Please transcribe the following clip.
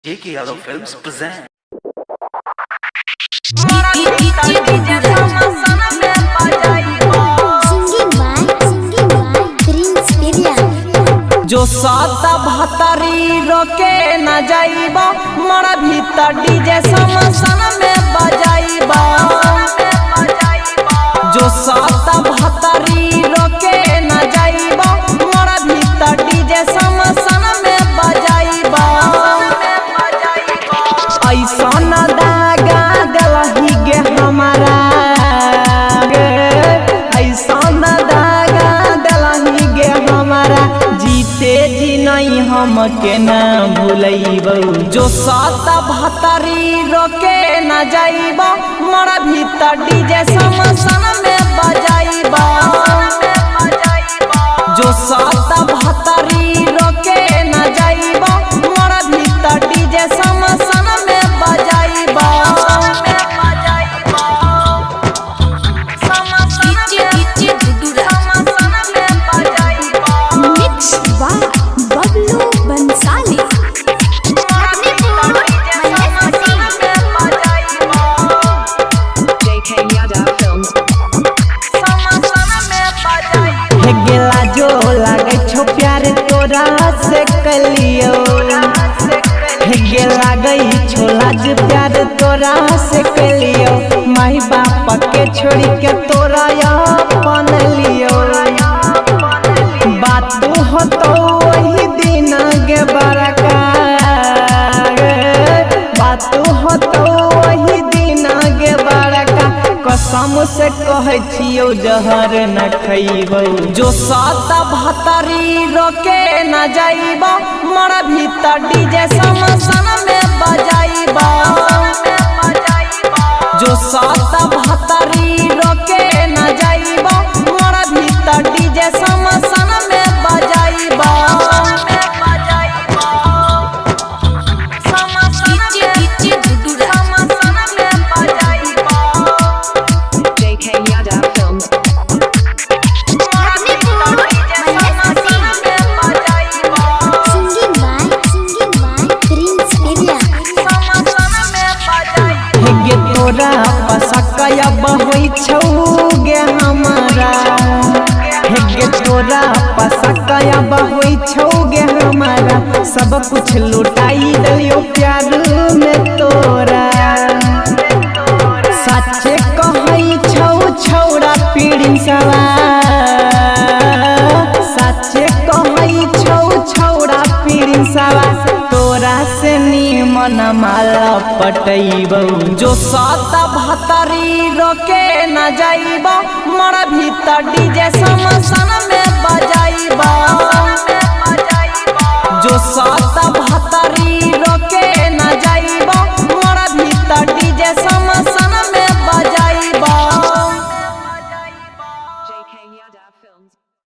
J.K. Yadav Films present. जो साता भतरी रोके न जाइबा मरा भीतर डीजे समसन में बजाइबा। जो साता भतरी रोके न जाइबा मरा भीतर डीजे समसन में बजाइबा। ऐसा न दागा दिलही गे हमारा, ऐसा न दागा दिलही गे हमारा, जीते जी नहीं हम के न भूलैबो। जो साता भतरी रोके न जाइबा मरा भीतर डीजे समसन में बजाइबा। जो साता भतरी रोके न जाइबा मरा भीतर डीजे समसन में बजाइबा। गेला जो लागे छो प्यार तोरा से कलियो, हे लागे छो लाज प्यार तोरा से कलियो। माई बाप के छोड़ी के तोरा अपन लियो। बात हो तो वही दिन गे बरका, बात हो तो वही दिन गे बरका। कसम से कहे छियो जहर न खइबो। जो साता भतरी रोके न जाइबा मरा भीतर डीजे समसन में बजाइबा। जो साता भतरी रोके न जाइबा मरा भीतर डीजे समसन में बजाइबा। तोरा पसकया बहोई छौ गे हमारा, हे तोरा पसकया बहोई छौ गे हमारा। सब कुछ लुटाई दियो प्यार में तोरा। सच्चे कहई छौ छौड़ा पीड़ी सवा, सच्चे कहई छौ छौड़ा पीड़ी सवा। तोरा से निमन माला पटैबो। जो साता भतरी रोके न जाइबा मरा भीतर डीजे समसन में बजाइबा।